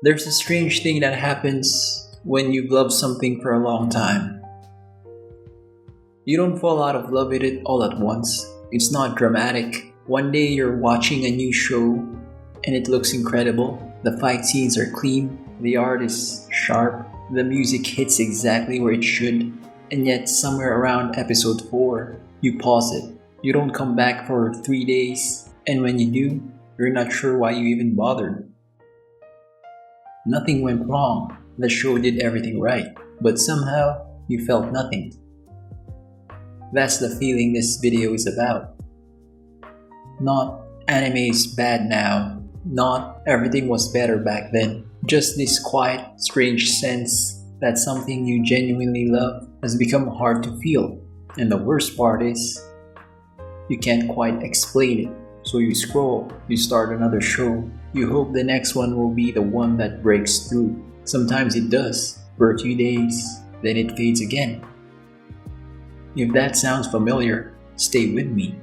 There's a strange thing that happens when you've loved something for a long time. You don't fall out of love with it all at once. It's not dramatic. One day you're watching a new show and it looks incredible. The fight scenes are clean, the art is sharp, the music hits exactly where it should, and yet somewhere around episode 4, you pause it. You don't come back for 3 days, and when you do, you're not sure why you even bothered. Nothing went wrong. The show did everything right, but somehow you felt nothing. That's the feeling this video is about. Not anime is bad now, not everything was better back then. Just this quiet, strange sense that something you genuinely love has become hard to feel. And the worst part is, you can't quite explain it. So you scroll, you start another show, you hope the next one will be the one that breaks through. Sometimes it does, for a few days, then it fades again. If that sounds familiar, stay with me.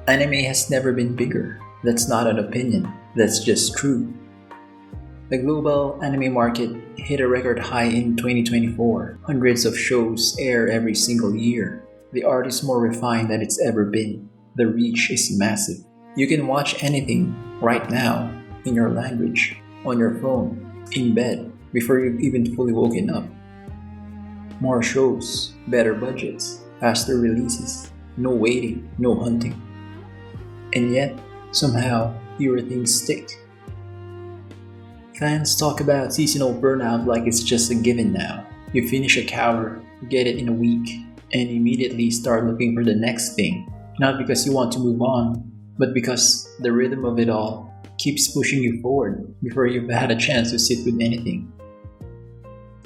Anime has never been bigger. That's not an opinion, that's just true. The global anime market hit a record high in 2024. Hundreds of shows air every single year. The art is more refined than it's ever been. The reach is massive. You can watch anything right now in your language, on your phone, in bed, before you've even fully woken up. More shows, better budgets, faster releases, no waiting, no hunting. And yet, somehow, fewer things stick. Fans talk about seasonal burnout like it's just a given now. You finish a cover, get it in a week, and immediately start looking for the next thing. Not because you want to move on, but because the rhythm of it all keeps pushing you forward before you've had a chance to sit with anything.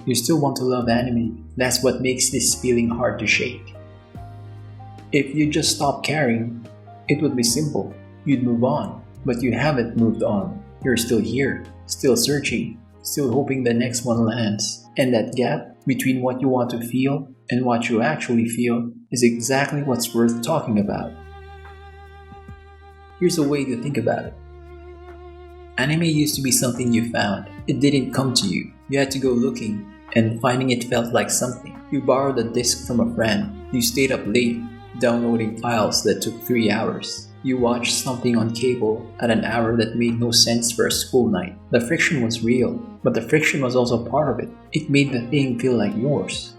You still want to love anime. That's what makes this feeling hard to shake. If you just stop caring, it would be simple. You'd move on, but you haven't moved on. You're still here, still searching, still hoping the next one lands. And that gap between what you want to feel and what you actually feel is exactly what's worth talking about. Here's a way to think about it. Anime used to be something you found. It didn't come to you. You had to go looking, and finding it felt like something. You borrowed a disc from a friend. You stayed up late, downloading files that took 3 hours. You watched something on cable at an hour that made no sense for a school night. The friction was real, but the friction was also part of it. It made the thing feel like yours.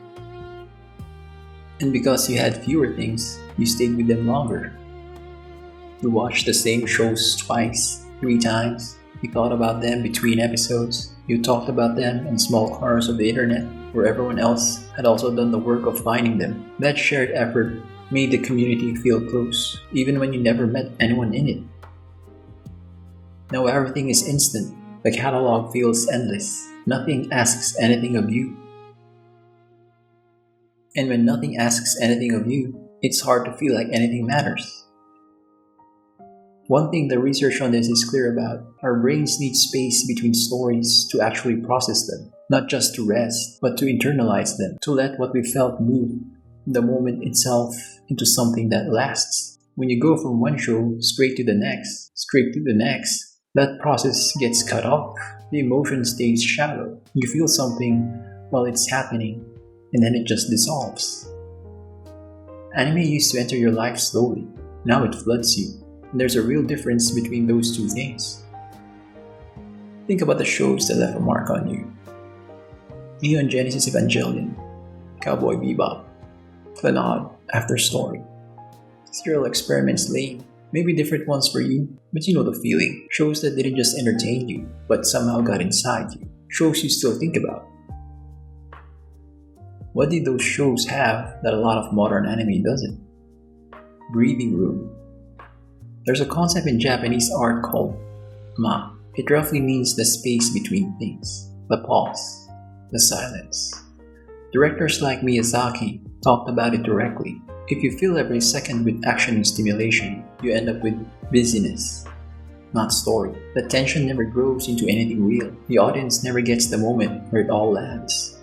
And because you had fewer things, you stayed with them longer. You watched the same shows twice, 3 times. You thought about them between episodes. You talked about them in small corners of the internet where everyone else had also done the work of finding them. That shared effort made the community feel close, even when you never met anyone in it. Now everything is instant. The catalog feels endless. Nothing asks anything of you. And when nothing asks anything of you, it's hard to feel like anything matters. One thing the research on this is clear about, our brains need space between stories to actually process them. Not just to rest, but to internalize them, to let what we felt move the moment itself into something that lasts. When you go from one show straight to the next, that process gets cut off. The emotion stays shallow. You feel something while it's happening, and then it just dissolves. Anime used to enter your life slowly. Now it floods you. And there's a real difference between those two things. Think about the shows that left a mark on you. Neon Genesis Evangelion, Cowboy Bebop, Clannad, After Story. Serial Experiments Lane, maybe different ones for you, but you know the feeling. Shows that didn't just entertain you, but somehow got inside you. Shows you still think about. What did those shows have that a lot of modern anime doesn't? Breathing room. There's a concept in Japanese art called ma. It roughly means the space between things, the pause, the silence. Directors like Miyazaki talked about it directly. If you fill every second with action and stimulation, you end up with busyness, not story. The tension never grows into anything real. The audience never gets the moment where it all lands.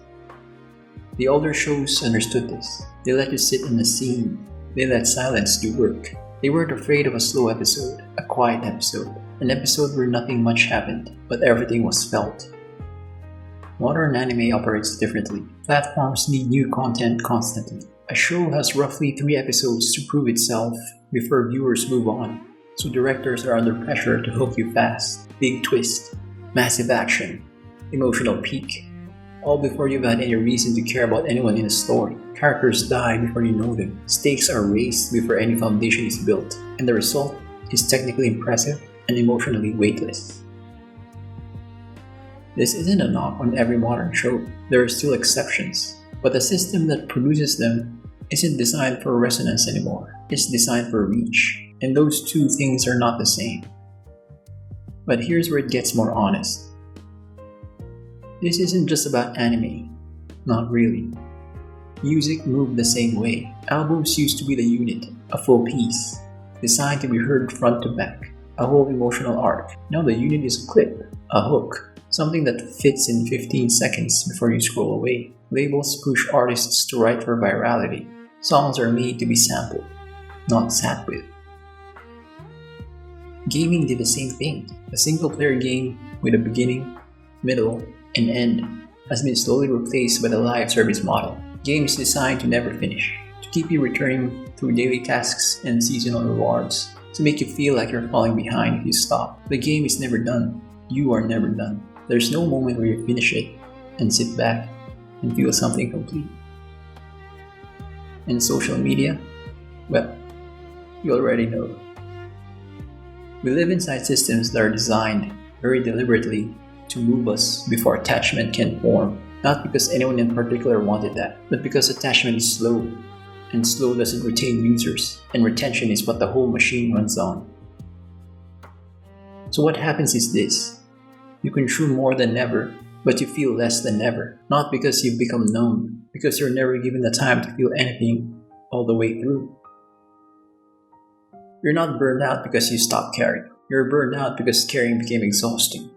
The older shows understood this. They let you sit in the scene. They let silence do work. They weren't afraid of a slow episode, a quiet episode, An episode where nothing much happened, but everything was felt. Modern anime operates differently. Platforms need new content constantly. A show has roughly 3 episodes to prove itself before viewers move on, so directors are under pressure to hook you fast. Big twist, massive action, emotional peak, all before you've had any reason to care about anyone in the story. Characters die before you know them. Stakes are raised before any foundation is built, and the result is technically impressive and emotionally weightless. This isn't a knock on every modern show. There are still exceptions, but the system that produces them isn't designed for resonance anymore. It's designed for reach, and those two things are not the same. But here's where it gets more honest. This isn't just about anime. Not really. Music moved the same way. Albums used to be the unit, a full piece, designed to be heard front to back, a whole emotional arc. Now the unit is a clip, a hook, something that fits in 15 seconds before you scroll away. Labels push artists to write for virality. Songs are made to be sampled, not sat with. Gaming did the same thing. A single-player game with a beginning, middle, and end has been slowly replaced by the live service model. Games designed to never finish, to keep you returning through daily tasks and seasonal rewards, to make you feel like you're falling behind if you stop. The game is never done. You are never done. There's no moment where you finish it and sit back and feel something complete. And social media? Well, you already know. We live inside systems that are designed very deliberately to move us before attachment can form. Not because anyone in particular wanted that, but because attachment is slow, and slow doesn't retain users, and retention is what the whole machine runs on. So what happens is this. You consume more than ever, but you feel less than ever. Not because you've become numb, because you're never given the time to feel anything all the way through. You're not burned out because you stopped caring. You're burned out because caring became exhausting.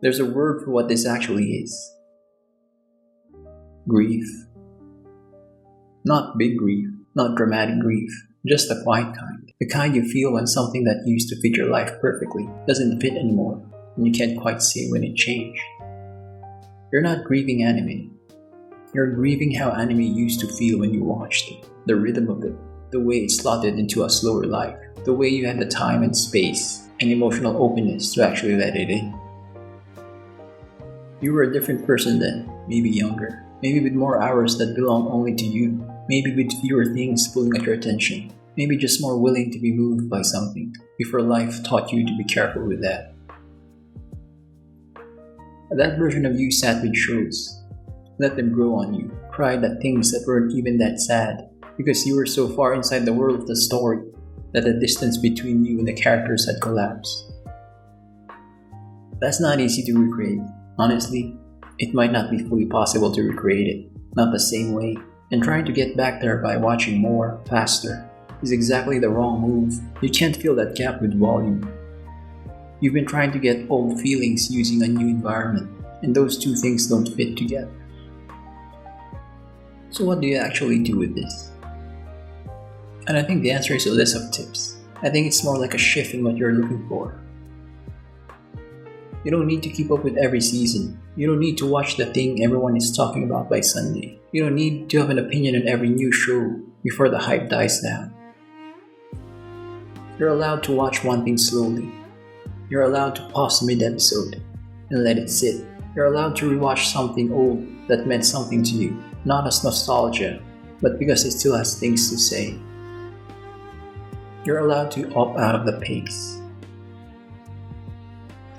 There's a word for what this actually is. Grief. Not big grief, not dramatic grief, just the quiet kind. The kind you feel when something that used to fit your life perfectly doesn't fit anymore, and you can't quite see when it changed. You're not grieving anime. You're grieving how anime used to feel when you watched it. The rhythm of it, the way it slotted into a slower life, the way you had the time and space and emotional openness to actually let it in. You were a different person then, maybe younger, maybe with more hours that belong only to you, maybe with fewer things pulling at your attention, maybe just more willing to be moved by something before life taught you to be careful with that. That version of you sat with shows, let them grow on you, cried at things that weren't even that sad, because you were so far inside the world of the story that the distance between you and the characters had collapsed. That's not easy to recreate. Honestly, it might not be fully possible to recreate it, not the same way, and trying to get back there by watching more, faster, is exactly the wrong move. You can't fill that gap with volume. You've been trying to get old feelings using a new environment, and those two things don't fit together. So what do you actually do with this? And I think the answer is a list of tips. I think it's more like a shift in what you're looking for. You don't need to keep up with every season. You don't need to watch the thing everyone is talking about by Sunday. You don't need to have an opinion on every new show before the hype dies down. You're allowed to watch one thing slowly. You're allowed to pause mid-episode and let it sit. You're allowed to rewatch something old that meant something to you, not as nostalgia, but because it still has things to say. You're allowed to opt out of the pace.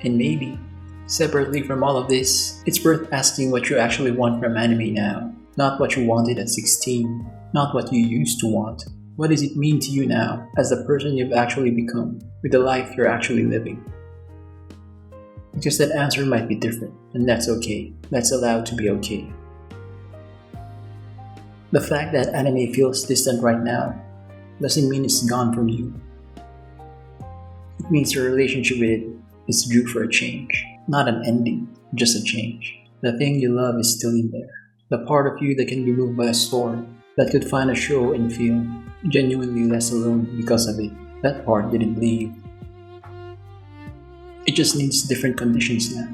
And maybe, separately from all of this, it's worth asking what you actually want from anime now. Not what you wanted at 16, not what you used to want. What does it mean to you now, as the person you've actually become, with the life you're actually living? Because that answer might be different, and that's okay. That's allowed to be okay. The fact that anime feels distant right now doesn't mean it's gone from you. It means your relationship with it is due for a change. Not an ending, just a change. The thing you love is still in there. The part of you that can be moved by a story, that could find a show and feel genuinely less alone because of it. That part didn't leave. It just needs different conditions now.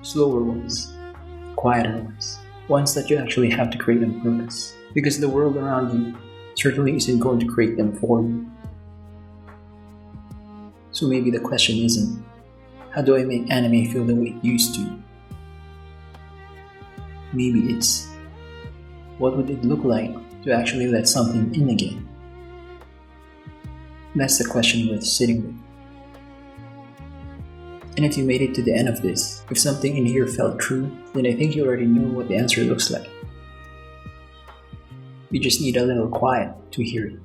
Slower ones, quieter ones, ones that you actually have to create on purpose, because the world around you certainly isn't going to create them for you. So maybe the question isn't, how do I make anime feel the way it used to? Maybe it's, what would it look like to actually let something in again? That's the question worth sitting with. And if you made it to the end of this, if something in here felt true, then I think you already know what the answer looks like. You just need a little quiet to hear it.